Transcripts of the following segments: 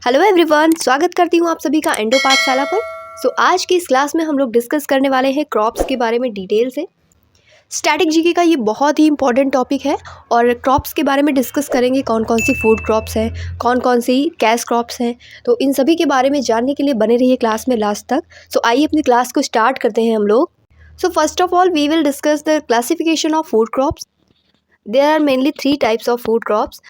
Hello everyone, स्वागत करती हूँ आप सभी का एंडो पाठशाला पर। आज की इस क्लास में हम लोग डिस्कस करने वाले हैं क्रॉप्स के बारे में डिटेल से। स्टैटिक जीके का ये बहुत ही इंपॉर्टेंट टॉपिक है और क्रॉप्स के बारे में डिस्कस करेंगे कौन कौन सी फूड क्रॉप्स हैं, कौन कौन सी कैश क्रॉप्स हैं। तो इन सभी के बारे में जानने के लिए बने रहिए क्लास में लास्ट तक। आइए अपनी क्लास को स्टार्ट करते हैं हम लोग। First of all we will discuss the classification of food crops. There are mainly 3 types of food crops.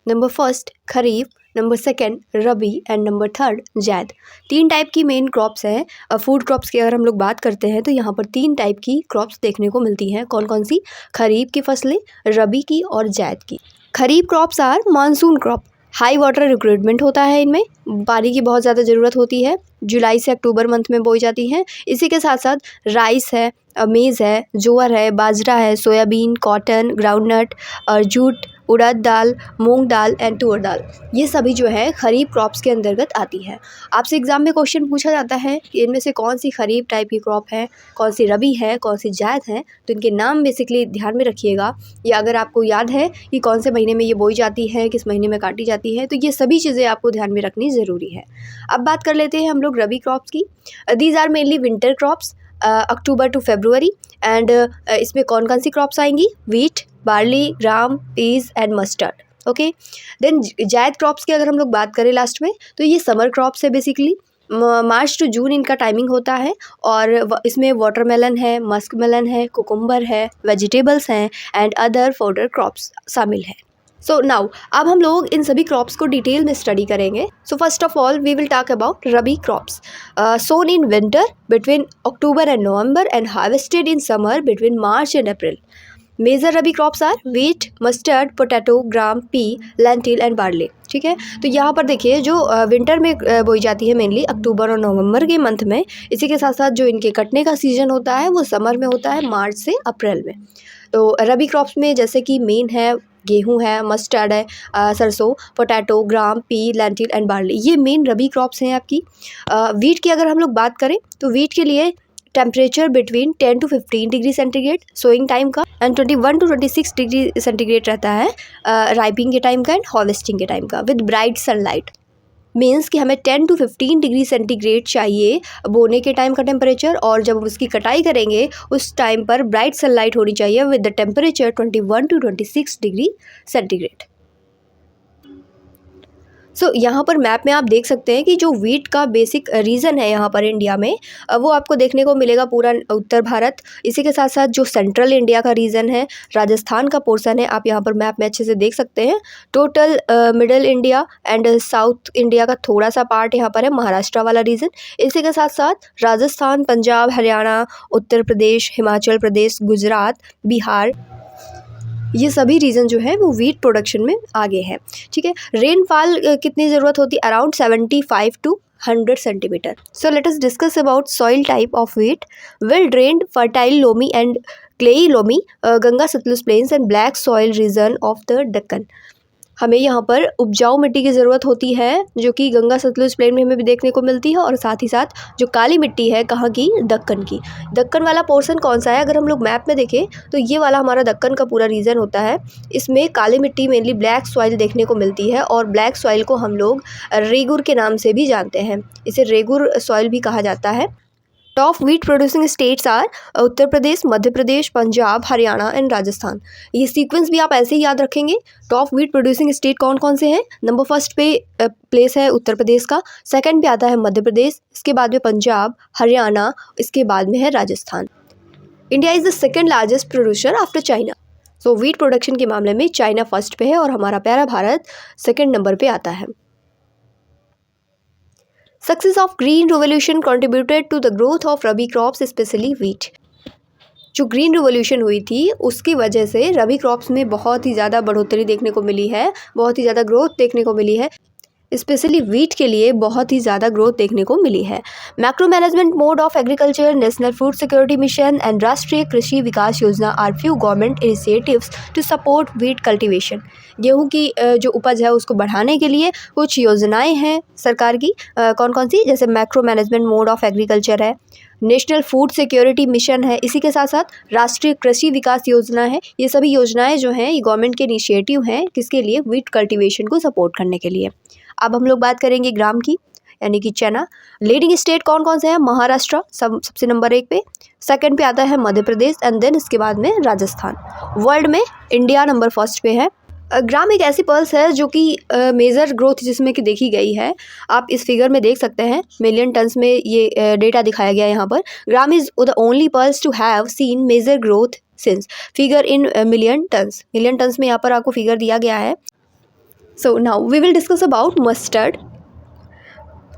Number first kharif, number second rabi and number third zaid. 3 type की मेन क्रॉप्स हैं। फूड क्रॉप्स की अगर हम लोग बात करते हैं तो यहाँ पर 3 टाइप की क्रॉप्स देखने को मिलती हैं। कौन कौन सी? खरीफ की फसलें, रबी की और जायद की। Kharif crops are monsoon crop. High water requirement होता है, इनमें पानी की बहुत ज़्यादा ज़रूरत होती है। जुलाई से अक्टूबर मंथ में बोई जाती हैं। इसी के साथ साथ राइस है, मेज़ है, जोअर है, बाजरा है, सोयाबीन, कॉटन, ग्राउंडनट और jute, urad dal, moong dal and तुअर दाल, ये सभी जो है खरीफ क्रॉप्स के अंतर्गत आती है। आपसे एग्जाम में क्वेश्चन पूछा जाता है कि इनमें से कौन सी खरीफ टाइप की क्रॉप है, कौन सी रबी है, कौन सी जायद है। तो इनके नाम बेसिकली ध्यान में रखिएगा, या अगर आपको याद है कि कौन से महीने में ये बोई जाती है, किस महीने में काटी जाती है, तो ये सभी चीज़ें आपको ध्यान में रखनी ज़रूरी है। अब बात कर लेते हैं हम लोग रबी क्रॉप्स की। These are mainly winter crops, October to February. And इसमें कौन कौन सी क्रॉप्स आएंगी? Wheat, barley, gram, peas and mustard. Okay, then zaid crops की अगर हम लोग बात करें लास्ट में, तो ये समर क्रॉप्स है बेसिकली। मार्च टू जून इनका टाइमिंग होता है और इसमें वाटरमेलन है, मस्क मेलन है, कुकुम्बर है, वेजिटेबल्स हैं एंड अदर फॉडर क्रॉप्स शामिल है। नाउ अब हम लोग इन सभी क्रॉप्स को डिटेल में स्टडी करेंगे। First of all we will talk about rabi crops sown in winter between October and November and harvested in summer between March and April. Major rabi crops are wheat, mustard, potato, gram, pea, lentil and barley. ठीक है, तो यहाँ पर देखिए जो winter में बोई जाती है मेनली अक्टूबर और नवंबर के मंथ में। इसी के साथ साथ जो इनके कटने का सीजन होता है वो समर में होता है, मार्च से अप्रैल में। तो रबी क्रॉप्स में जैसे कि मेन है गेहूं है, मस्टर्ड है, सरसों, potato, gram, pea, lentil and barley, ये मेन रबी क्रॉप्स हैं आपकी। वीट की अगर हम लोग बात करें तो वीट के लिए temperature between 10 to 15 degree centigrade sowing time का एंड 21 to 26 डिग्री सेंटीग्रेड रहता है राइपिंग के टाइम का एंड हार्वेस्टिंग के टाइम का, विद ब्राइट सनलाइट। मीन्स कि हमें 10 to 15 डिग्री सेंटीग्रेड चाहिए बोने के टाइम का टेम्परेचर, और जब उसकी कटाई करेंगे उस टाइम पर ब्राइट सनलाइट होनी चाहिए with the temperature 21 to 26 degree centigrade. यहाँ पर मैप में आप देख सकते हैं कि जो वीट का बेसिक रीजन है यहाँ पर इंडिया में, वो आपको देखने को मिलेगा पूरा उत्तर भारत। इसी के साथ साथ जो सेंट्रल इंडिया का रीजन है, राजस्थान का पोर्शन है, आप यहाँ पर मैप में अच्छे से देख सकते हैं। Total middle India and south India का थोड़ा सा पार्ट यहाँ पर है, महाराष्ट्र वाला रीजन। इसी के साथ साथ राजस्थान, पंजाब, हरियाणा, उत्तर प्रदेश, हिमाचल प्रदेश, गुजरात, बिहार, ये सभी रीजन जो है वो वीट प्रोडक्शन में आगे हैं। ठीक है, रेनफॉल कितनी ज़रूरत होती है? Around 75 to 100 centimetre. Let us discuss about soil type of wheat. Well drained, fertile loamy and clayey loamy, Ganga Sutlej plains and black soil region of the Deccan. हमें यहाँ पर उपजाऊ मिट्टी की ज़रूरत होती है, जो कि गंगा सतलुज प्लेन में हमें भी देखने को मिलती है, और साथ ही साथ जो काली मिट्टी है कहाँ की? दक्कन की। दक्कन वाला पोर्शन कौन सा है? अगर हम लोग मैप में देखें तो ये वाला हमारा दक्कन का पूरा रीजन होता है। इसमें काली मिट्टी मेनली ब्लैक सॉइल देखने को मिलती है, और ब्लैक सॉइल को हम लोग रेगुर के नाम से भी जानते हैं। इसे रेगुर सॉइल भी कहा जाता है। Top wheat producing states are Uttar Pradesh, Madhya Pradesh, Punjab, Haryana and Rajasthan. ये सीक्वेंस भी आप ऐसे ही याद रखेंगे। टॉप वीट प्रोड्यूसिंग स्टेट कौन कौन से हैं? नंबर फर्स्ट पे प्लेस है उत्तर प्रदेश का, सेकंड पे आता है मध्य प्रदेश, इसके बाद में पंजाब, हरियाणा, इसके बाद में है Rajasthan. India is the second largest producer after China. Wheat production के मामले में चाइना फर्स्ट पे है और हमारा प्यारा भारत सेकेंड नंबर पे आता है। Success of Green Revolution contributed to the growth of Rabi crops, especially wheat. जो ग्रीन रिवॉल्यूशन हुई थी उसकी वजह से रबी क्रॉप्स में बहुत ही ज़्यादा बढ़ोतरी देखने को मिली है, बहुत ही ज़्यादा ग्रोथ देखने को मिली है। स्पेशली वीट के लिए बहुत ही ज़्यादा ग्रोथ देखने को मिली है। Macro management mode of agriculture, national food security mission and Rashtriya Krishi Vikas Yojana are few government initiatives to support wheat cultivation. गेहूं की जो उपज है उसको बढ़ाने के लिए कुछ योजनाएं हैं सरकार की। कौन कौन सी? जैसे macro management mode of agriculture है, नेशनल फूड सिक्योरिटी मिशन है, इसी के साथ साथ राष्ट्रीय कृषि विकास योजना है। ये सभी योजनाएं जो हैं ये गवर्नमेंट के इनिशिएटिव हैं, किसके लिए? वीट कल्टीवेशन को सपोर्ट करने के लिए। अब हम लोग बात करेंगे ग्राम की, यानी कि चना। लीडिंग स्टेट कौन कौन से हैं? महाराष्ट्र सबसे नंबर 1 पे, सेकंड पे आता है मध्य प्रदेश एंड देन इसके बाद में राजस्थान। वर्ल्ड में इंडिया नंबर 1 पे है। ग्राम एक ऐसी पल्स है जो कि मेजर ग्रोथ जिसमें कि देखी गई है। आप इस फिगर में देख सकते हैं, मिलियन टन्स में ये डेटा दिखाया गया है यहाँ पर। Gram is the only pulse to have seen major growth since, figure in million tons. Million tons में यहाँ पर आपको फिगर दिया गया है। So now we will discuss about mustard.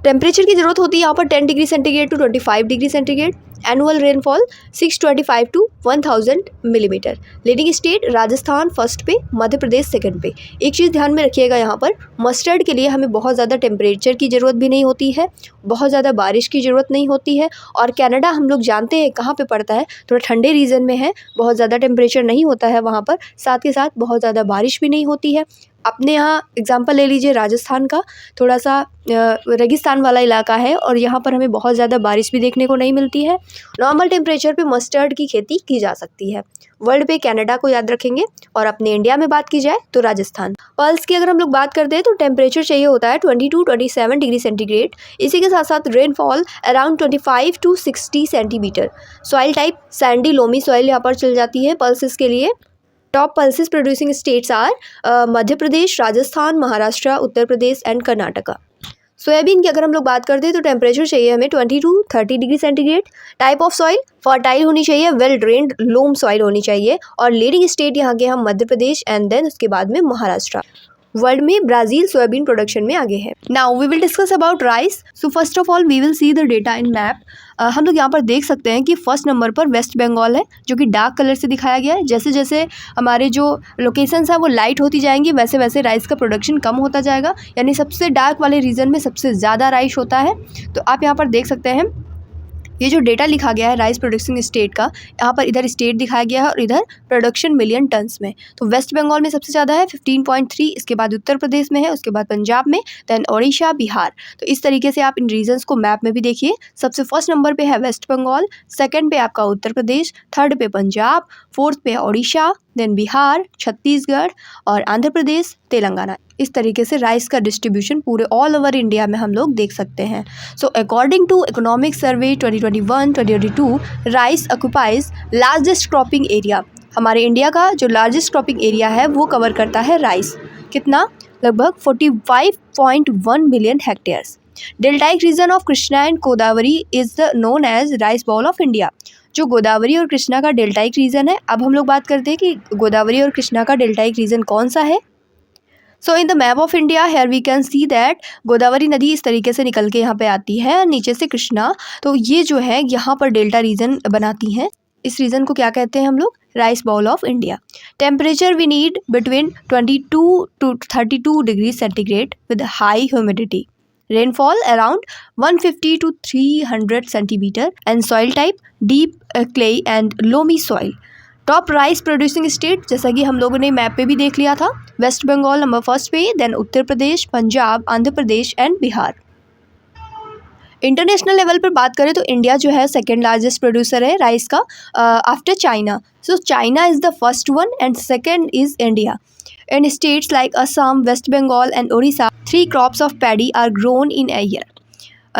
Temperature की ज़रूरत होती है यहाँ पर 10 degree centigrade to 25 degree centigrade. Annual rainfall 625 to 1000 millimetre. Leading state Rajasthan first पे, मध्य प्रदेश सेकंड पे। एक चीज़ ध्यान में रखिएगा यहाँ पर, मस्टर्ड के लिए हमें बहुत ज़्यादा टेम्परेचर की ज़रूरत भी नहीं होती है, बहुत ज़्यादा बारिश की ज़रूरत नहीं होती है। और कनाडा हम लोग जानते हैं कहाँ पे पड़ता है, थोड़ा ठंडे रीजन में है, बहुत ज़्यादा टेम्परेचर नहीं होता है वहाँ पर, साथ के साथ बहुत ज़्यादा बारिश भी नहीं होती है। अपने यहाँ एग्जांपल ले लीजिए राजस्थान का, थोड़ा सा रेगिस्तान वाला इलाका है और यहाँ पर हमें बहुत ज़्यादा बारिश भी देखने को नहीं मिलती है। नॉर्मल टेम्परेचर पे मस्टर्ड की खेती की जा सकती है। वर्ल्ड पे कनाडा को याद रखेंगे और अपने इंडिया में बात की जाए तो राजस्थान। पल्स की अगर हम लोग बात करते हैं तो टेम्परेचर चाहिए होता है 22-27 डिग्री सेंटीग्रेड। इसी के साथ साथ rainfall around 25 to 60 centimetre. Soil type sandy loamy soil यहाँ पर चल जाती है पल्सेस के लिए। Top pulses producing states are Madhya Pradesh, Rajasthan, Maharashtra, Uttar Pradesh and Karnataka. Soybean की अगर हम लोग बात करते हैं तो टेम्परेचर चाहिए हमें 20 to 30 degree centigrade. Type of soil fertile होनी चाहिए, वेल ड्रेन्ड लोम सॉइल होनी चाहिए। और लीडिंग स्टेट यहाँ के हम मध्य प्रदेश एंड देन उसके बाद में महाराष्ट्र। वर्ल्ड में ब्राज़ील सोयाबीन प्रोडक्शन में आगे है। Now we will discuss about rice. So first of all we will see the data in map. हम लोग यहाँ पर देख सकते हैं कि फर्स्ट नंबर पर वेस्ट बंगाल है, जो कि डार्क कलर से दिखाया गया है। जैसे जैसे हमारे जो लोकेशंस हैं वो लाइट होती जाएंगी, वैसे वैसे राइस का प्रोडक्शन कम होता जाएगा, यानी सबसे डार्क वाले रीजन में सबसे ज़्यादा राइस होता है। तो आप यहाँ पर देख सकते हैं ये जो डेटा लिखा गया है राइस प्रोडक्शन स्टेट का, यहाँ पर इधर स्टेट दिखाया गया है और इधर प्रोडक्शन मिलियन टन्स में। तो वेस्ट बंगाल में सबसे ज़्यादा है 15.3, इसके बाद उत्तर प्रदेश में है, उसके बाद पंजाब में, देन ओडिशा, बिहार। तो इस तरीके से आप इन रीजन्स को मैप में भी देखिए। सबसे फर्स्ट नंबर पे है वेस्ट बंगाल, सेकंड पे आपका उत्तर प्रदेश, थर्ड पे पंजाब, फोर्थ पे ओडिशा, देन बिहार, छत्तीसगढ़ और आंध्र प्रदेश, तेलंगाना। इस तरीके से राइस का डिस्ट्रीब्यूशन पूरे ऑल ओवर इंडिया में हम लोग देख सकते हैं। So according to economic survey 2021-2022, rice occupies largest cropping area. हमारे इंडिया का जो लार्जेस्ट क्रॉपिंग एरिया है वो कवर करता है राइस। कितना? लगभग 45.1 million hectares. Deltaic region of Krishna and Godavari is known as rice bowl of India. जो गोदावरी और कृष्णा का डेल्टाइक रीजन है, अब हम लोग बात करते हैं कि गोदावरी और कृष्णा का डेल्टाइक रीजन कौन सा है। So in the map of India here we can see that Godavari नदी इस तरीके से निकल के यहाँ पे आती है, नीचे से कृष्णा। तो ये जो है यहाँ पर डेल्टा रीजन बनाती हैं। इस रीजन को क्या कहते हैं हम लोग? Rice bowl of India. Temperature we need between 22 to 32 degree centigrade with high humidity. Rainfall around 150 to 300 centimetre and soil type deep clay and loamy soil. Top rice producing state, जैसा कि हम लोगों ने मैप पे भी देख लिया था, वेस्ट बंगाल नंबर फर्स्ट पे, then Uttar Pradesh, Punjab, Andhra Pradesh and Bihar. International level पर बात करें तो इंडिया जो है सेकेंड लार्जेस्ट प्रोड्यूसर है राइस का after China. So China is the first one and second is India. In states like Assam, West Bengal and Odisha, 3 crops of paddy are grown in a year.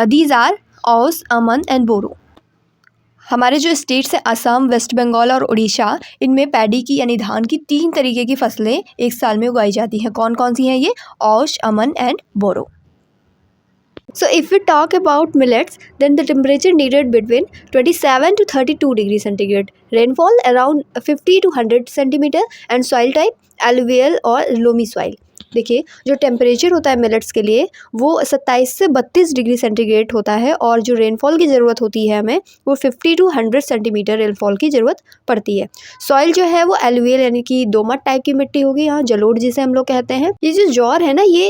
These are Aus, Aman and Boro. हमारे जो states हैं Assam, waste Bengal और उड़ीसा, इनमें paddy की यानी धान की 3 तरीके की फसलें एक साल में उगाई जाती हैं। कौन कौन सी हैं ये? Aus, aman and boro. So if we talk about millets, then the temperature needed between 27 to 32 degree centigrade. Rainfall around 50 to 100 centimeter and soil type alluvial और loamy soil. देखिए जो टेम्परेचर होता है मिलेट्स के लिए वो 27 से 32 डिग्री सेंटीग्रेड होता है और जो रेनफॉल की ज़रूरत होती है हमें वो 50 टू 100 सेंटीमीटर रेनफॉल की ज़रूरत पड़ती है। सॉइल जो है वो एलुवियल यानी कि दोमट टाइप की मिट्टी होगी, यहाँ जलोढ़ जिसे हम लोग कहते हैं। ये जो ज्वार है ना ये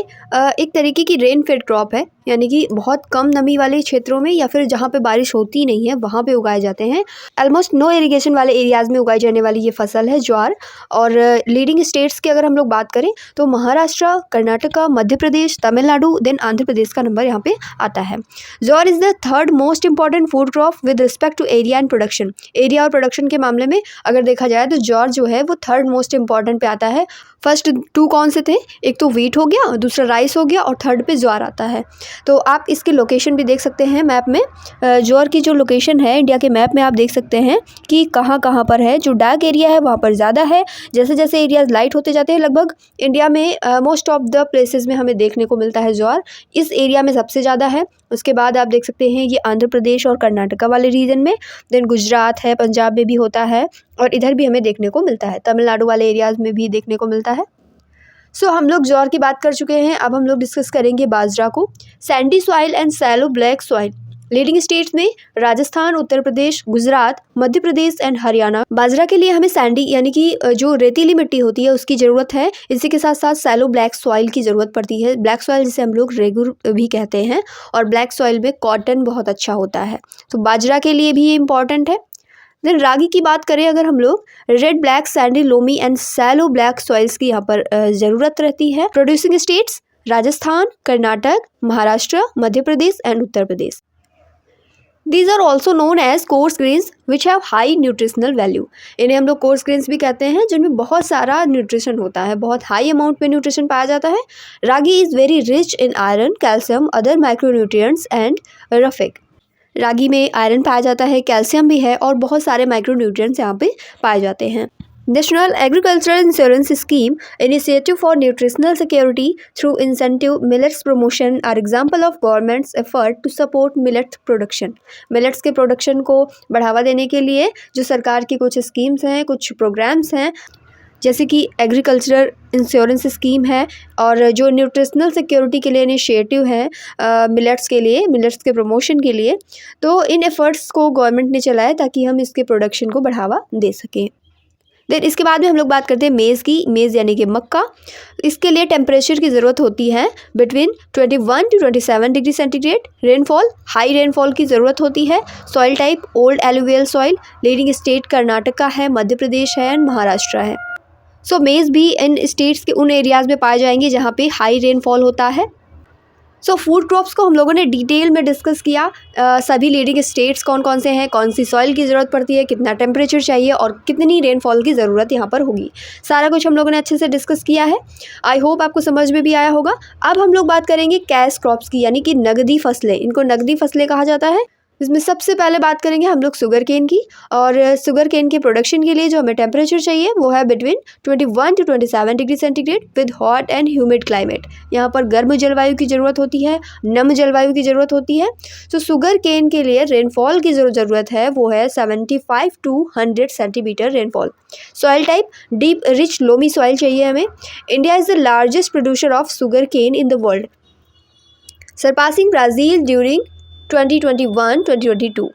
एक तरीके की रेन फेड क्रॉप है, यानी कि बहुत कम नमी वाले क्षेत्रों में या फिर जहाँ पे बारिश होती नहीं है वहाँ पे उगाए जाते हैं। ऑलमोस्ट नो इरिगेशन वाले एरियाज़ में उगाई जाने वाली ये फसल है ज्वार। और लीडिंग स्टेट्स की अगर हम लोग बात करें तो महाराष्ट्र, कर्नाटका, मध्य प्रदेश, तमिलनाडु, देन आंध्र प्रदेश का नंबर यहाँ पे आता है। Jowar is the third most important food crop with respect to area and production. Area और प्रोडक्शन के मामले में अगर देखा जाए तो ज्वार जो है वो थर्ड मोस्ट इंपॉर्टेंट पे आता है। फर्स्ट 2 कौन से थे, एक तो वीट हो गया, दूसरा राइस हो गया और थर्ड पे ज्वार आता है। तो आप इसकी लोकेशन भी देख सकते हैं मैप में। ज्वार की जो लोकेशन है इंडिया के मैप में आप देख सकते हैं कि कहाँ कहाँ पर है। जो डार्क एरिया है वहाँ पर ज़्यादा है, जैसे जैसे एरियाज लाइट होते जाते हैं लगभग इंडिया में मोस्ट ऑफ द प्लेसेस में हमें देखने को मिलता है ज्वार। इस एरिया में सबसे ज़्यादा है। उसके बाद आप देख सकते हैं ये आंध्र प्रदेश और कर्नाटका वाले रीजन में, देन गुजरात है, पंजाब में भी होता है और इधर भी हमें देखने को मिलता है, तमिलनाडु वाले एरियाज़ में भी देखने को मिलता है। सो हम लोग ज्वार की बात कर चुके हैं, अब हम लोग डिस्कस करेंगे बाजरा को। Sandy soil and shallow black soil. Leading states में राजस्थान, उत्तर प्रदेश, गुजरात, मध्य प्रदेश एंड हरियाणा। बाजरा के लिए हमें सैंडी यानी कि जो रेतीली मिट्टी होती है उसकी ज़रूरत है। इसी के साथ साथ सैलो ब्लैक सॉइल की ज़रूरत पड़ती है। ब्लैक सॉइल जिसे हम लोग रेगुर भी कहते हैं, और ब्लैक सॉइल में कॉटन बहुत अच्छा होता है, तो बाजरा के लिए भी ये इंपॉर्टेंट है। देन रागी की बात करें अगर हम लोग, red, black, sandy, loamy and shallow black soils की यहाँ पर ज़रूरत रहती है। Producing states Rajasthan, Karnataka, Maharashtra, Madhya Pradesh and Uttar Pradesh. These are also known as coarse grains which have high nutritional value। इन्हें हम लोग coarse grains भी कहते हैं जिनमें बहुत सारा न्यूट्रिशन होता है, बहुत हाई अमाउंट में न्यूट्रिशन पाया जाता है। Ragi is very rich in iron, calcium, other micronutrients and रफिक। रागी में आयरन पाया जाता है, कैल्शियम भी है और बहुत सारे माइक्रोन्यूट्रिएंट्स यहाँ पे पाए जाते हैं। National agricultural insurance scheme initiative for nutritional security through incentive millets promotion are example of government's effort to support millet production. Millets के प्रोडक्शन को बढ़ावा देने के लिए जो सरकार की कुछ स्कीम्स हैं, कुछ प्रोग्राम्स हैं, जैसे कि एग्रीकल्चरल इंश्योरेंस स्कीम है और जो न्यूट्रिशनल सिक्योरिटी के लिए इनिशिएटिव है मिलेट्स के लिए, मिलेट्स के प्रमोशन के लिए। तो इन एफर्ट्स को गवर्नमेंट ने चलाया ताकि हम इसके प्रोडक्शन को बढ़ावा दे सकें। देन इसके बाद में हम लोग बात करते हैं मेज़ की। मेज़ यानी कि मक्का। इसके लिए टेम्परेचर की ज़रूरत होती है between 21 to 27 degree centigrade. Rainfall, high rainfall की ज़रूरत होती है। Soil type old alluvial soil. Leading state Karnataka है, मध्य प्रदेश है एंड महाराष्ट्र है। सो मेज़ भी इन स्टेट्स के उन एरियाज़ में पाए जाएंगे जहाँ पे हाई रेनफॉल होता है। सो फूड क्रॉप्स को हम लोगों ने डिटेल में डिस्कस किया। सभी लीडिंग स्टेट्स कौन कौन से हैं, कौन सी सॉइल की ज़रूरत पड़ती है, कितना टेम्परेचर चाहिए और कितनी रेनफॉल की ज़रूरत यहाँ पर होगी, सारा कुछ हम लोगों ने अच्छे से डिस्कस किया है। आई होप आपको समझ में भी आया होगा। अब हम लोग बात करेंगे कैश क्रॉप्स की, यानी कि नगदी फसलें। इनको नगदी फसलें कहा जाता है। इसमें सबसे पहले बात करेंगे हम लोग शुगर केन की, और शुगर केन के प्रोडक्शन के लिए जो हमें टेम्परेचर चाहिए वो है between 21 to 27 degree centigrade with hot and humid climate. यहाँ पर गर्म जलवायु की ज़रूरत होती है, नम जलवायु की ज़रूरत होती है। तो शुगर केन के लिए रेनफॉल की जो ज़रूरत है वो है 75 to 100 centimetre rainfall. Soil type deep rich loamy soil चाहिए हमें। India is the largest producer of sugarcane in the world, surpassing Brazil during 2021-2022।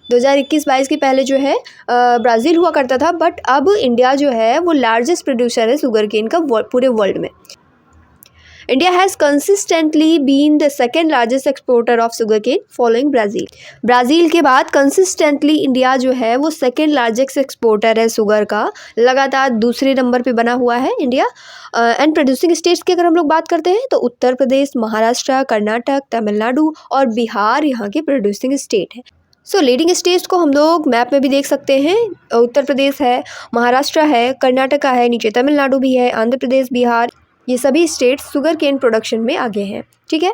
2021-22 के पहले जो है ब्राज़ील हुआ करता था, बट अब इंडिया जो है वो लार्जेस्ट प्रोड्यूसर है शुगर केन का पूरे वर्ल्ड में। India has consistently been the second largest exporter of sugarcane following Brazil. Brazil के बाद कंसिस्टेंटली इंडिया जो है वो सेकेंड लार्जेस्ट एक्सपोर्टर है शुगर का, लगातार दूसरे नंबर पे बना हुआ है इंडिया। एंड प्रोड्यूसिंग स्टेट्स की अगर हम लोग बात करते हैं तो उत्तर प्रदेश, महाराष्ट्र, कर्नाटक, तमिलनाडु और बिहार यहाँ के प्रोड्यूसिंग स्टेट हैं। सो लीडिंग स्टेट्स को हम लोग मैप में भी देख सकते हैं। उत्तर प्रदेश है, महाराष्ट्र है, कर्नाटका है, नीचे तमिलनाडु भी है, आंध्र प्रदेश, बिहार, ये सभी स्टेट्स शुगर केन प्रोडक्शन में आगे हैं। ठीक है,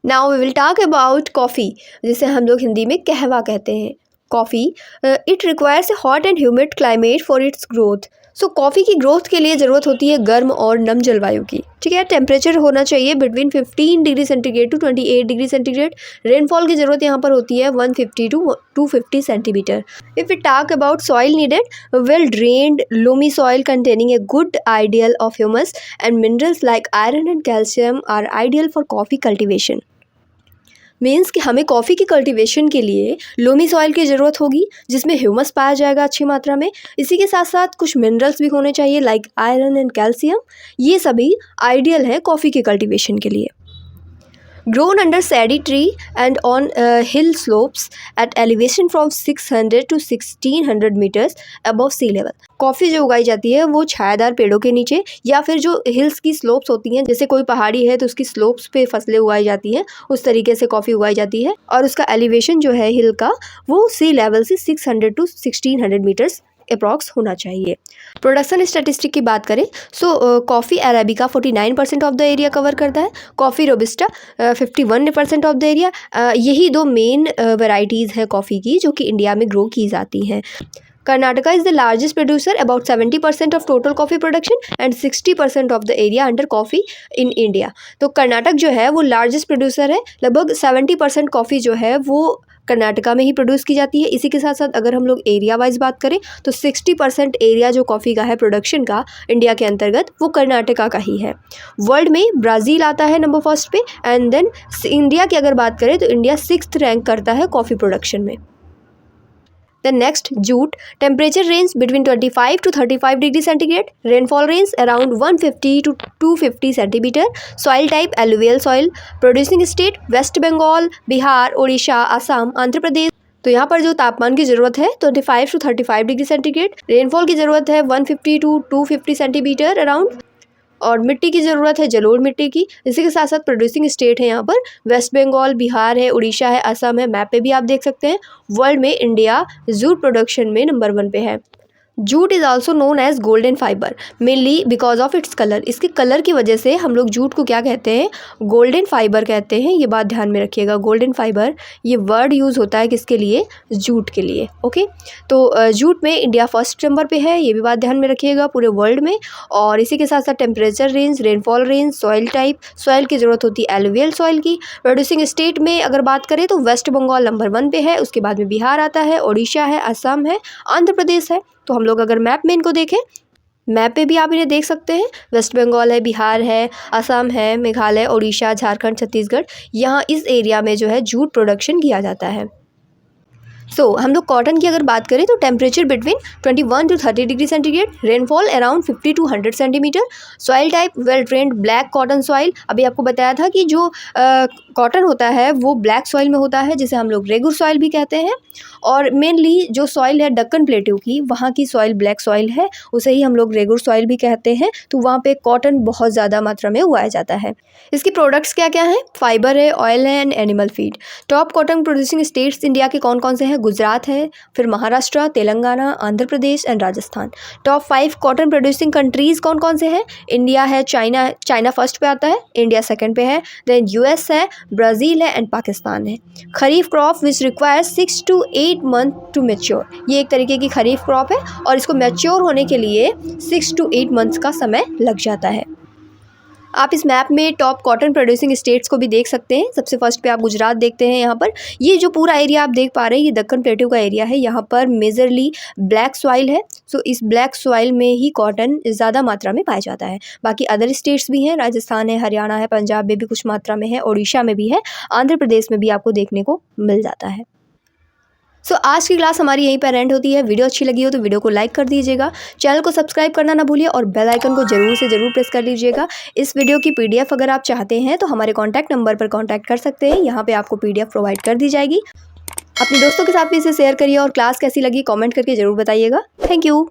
now we will talk about coffee, जिसे हम लोग हिंदी में कहवा कहते हैं। Coffee it requires a hot and humid climate for its growth. So coffee की ग्रोथ के लिए ज़रूरत होती है गर्म और नम जलवायु की। ठीक है, टेम्परेचर होना चाहिए between 15 degree centigrade to 28 degree centigrade. Rainfall की ज़रूरत यहाँ पर होती है 150 to 250 centimetre. If we talk about soil needed, well drained loamy soil containing a good ideal of humus and minerals like iron and calcium are ideal for coffee cultivation. Means कि हमें coffee की cultivation के लिए loamy soil की ज़रूरत होगी जिसमें humus पाया जाएगा अच्छी मात्रा में। इसी के साथ साथ कुछ मिनरल्स भी होने चाहिए लाइक आयरन एंड कैल्शियम। ये सभी आइडियल है कॉफ़ी के कल्टीवेशन के लिए। Grown under shady tree and on hill slopes at elevation from 600 to 1600 meters above sea level। Coffee जो उगाई जाती है वो छायादार पेड़ों के नीचे या फिर जो हिल्स की स्लोप्स होती हैं, जैसे कोई पहाड़ी है तो उसकी स्लोप्स पे फसलें उगाई जाती हैं, उस तरीके से कॉफ़ी उगाई जाती है। और उसका एलिवेशन जो है हिल का वो सी लेवल से 600 to 1600 मीटर्स अप्रॉक्स होना चाहिए। प्रोडक्शन स्टैटिस्टिक की बात करें so coffee arabica 49% of the area cover करता है, coffee robusta 51% of the area. यही दो मेन वैरायटीज़ हैं कॉफ़ी की जो कि इंडिया में ग्रो की जाती हैं। Karnataka is the largest producer, about 70% of total coffee production and 60% of the area under coffee in India. तो कर्नाटक जो है वो लार्जेस्ट प्रोड्यूसर है, लगभग 70% कॉफ़ी जो है वो कर्नाटका में ही प्रोड्यूस की जाती है। इसी के साथ साथ अगर हम लोग एरिया वाइज बात करें तो 60% एरिया जो कॉफ़ी का है प्रोडक्शन का इंडिया के अंतर्गत वो कर्नाटका का ही है। वर्ल्ड में ब्राज़ील आता है नंबर फर्स्ट पे, एंड देन इंडिया की अगर बात करें तो इंडिया 6th रैंक करता है कॉफ़ी प्रोडक्शन में। The next, jute. Temperature range between 25 to 35 degree centigrade. Rainfall range around 150 to 250 centimeter. Soil type alluvial soil. Producing state West Bengal, Bihar, Orissa, Assam, Andhra Pradesh. तो यहाँ पर जो तापमान की ज़रूरत है 25 to 35 डिग्री सेंटीग्रेड। रेनफॉल की ज़रूरत है 150 to 250 सेंटीमीटर अराउंड, और मिट्टी की ज़रूरत है जलोढ़ मिट्टी की। इसी के साथ साथ प्रोड्यूसिंग स्टेट है यहाँ पर वेस्ट बंगाल, बिहार है, उड़ीसा है, असम है। मैप पे भी आप देख सकते हैं। वर्ल्ड में इंडिया जूट प्रोडक्शन में नंबर 1 पे है। Jute is also known as golden fibre mainly because of its colour. इसके कलर की वजह से हम लोग जूट को क्या कहते हैं, गोल्डन फाइबर कहते हैं। ये बात ध्यान में रखिएगा, गोल्डन फाइबर ये वर्ड यूज़ होता है किसके लिए, जूट के लिए। ओके, तो जूट में इंडिया फर्स्ट नंबर पे है, ये भी बात ध्यान में रखिएगा पूरे वर्ल्ड में। और इसी के साथ साथ temperature range, rainfall range, soil type, soil की ज़रूरत होती है एलुवियल सॉइल की। प्रोड्यूसिंग स्टेट में अगर बात करें तो वेस्ट बंगाल नंबर 1 पे है, उसके बाद में बिहार आता है, उड़ीसा है, असम है, आंध्र प्रदेश है। तो हम लोग अगर मैप में इनको देखें, मैप पे भी आप इन्हें देख सकते हैं। वेस्ट बंगाल है, बिहार है, असम है, मेघालय, उड़ीसा, झारखंड, छत्तीसगढ़, यहाँ इस एरिया में जो है जूट प्रोडक्शन किया जाता है। हम लोग कॉटन की अगर बात करें तो temperature between 21 to 30 degree centigrade, rainfall around 50 to 100 centimetre. Soil type well trained black cotton soil. अभी आपको बताया था कि जो कॉटन होता है वो ब्लैक सॉइल में होता है, जिसे हम लोग रेगुर सॉइल भी कहते हैं। और मेनली जो सॉइल है दक्कन प्लेट्यू की, वहाँ की सॉइल ब्लैक सॉइल है, उसे ही हम लोग रेगुर सॉइल भी कहते हैं। तो वहाँ पे कॉटन बहुत ज़्यादा मात्रा में उगाया जाता है। इसकी प्रोडक्ट्स क्या क्या हैं, फाइबर है, ऑयल है and animal feed. Top cotton producing states India के कौन कौन से हैं, गुजरात है, फिर Maharashtra, Telangana, Andhra Pradesh and Rajasthan. Top 5 cotton producing countries कौन कौन से हैं, इंडिया है, चाइना फर्स्ट पे आता है, इंडिया सेकंड पे है, देन यूएस है, ब्राज़ील है एंड पाकिस्तान है। Kharif crop which requires 6 to 8 month to mature. ये एक तरीके की खरीफ क्रॉप है और इसको मैच्योर होने के लिए 6 to 8 मंथ्स का समय लग जाता है। आप इस मैप में टॉप कॉटन प्रोड्यूसिंग स्टेट्स को भी देख सकते हैं। सबसे फर्स्ट पे आप गुजरात देखते हैं। यहाँ पर ये जो पूरा एरिया आप देख पा रहे हैं ये दक्कन प्लेट्यू का एरिया है। यहाँ पर मेजरली ब्लैक सॉइल है। इस ब्लैक सॉइल में ही कॉटन ज़्यादा मात्रा में पाया जाता है। बाकी अदर स्टेट्स भी हैं, राजस्थान है, हरियाणा है, पंजाब में भी कुछ मात्रा में है, उड़ीसा में भी है, आंध्र प्रदेश में भी आपको देखने को मिल जाता है। आज की क्लास हमारी यहीं पर एंड होती है। वीडियो अच्छी लगी हो तो वीडियो को लाइक कर दीजिएगा, चैनल को सब्सक्राइब करना ना भूलिए और बेल आइकन को जरूर से ज़रूर प्रेस कर लीजिएगा। इस वीडियो की PDF अगर आप चाहते हैं तो हमारे कॉन्टैक्ट नंबर पर कॉन्टैक्ट कर सकते हैं, यहाँ पे आपको PDF प्रोवाइड कर दी जाएगी। अपने दोस्तों के साथ भी इसे शेयर करिए और क्लास कैसी लगी कॉमेंट करके ज़रूर बताइएगा। Thank you.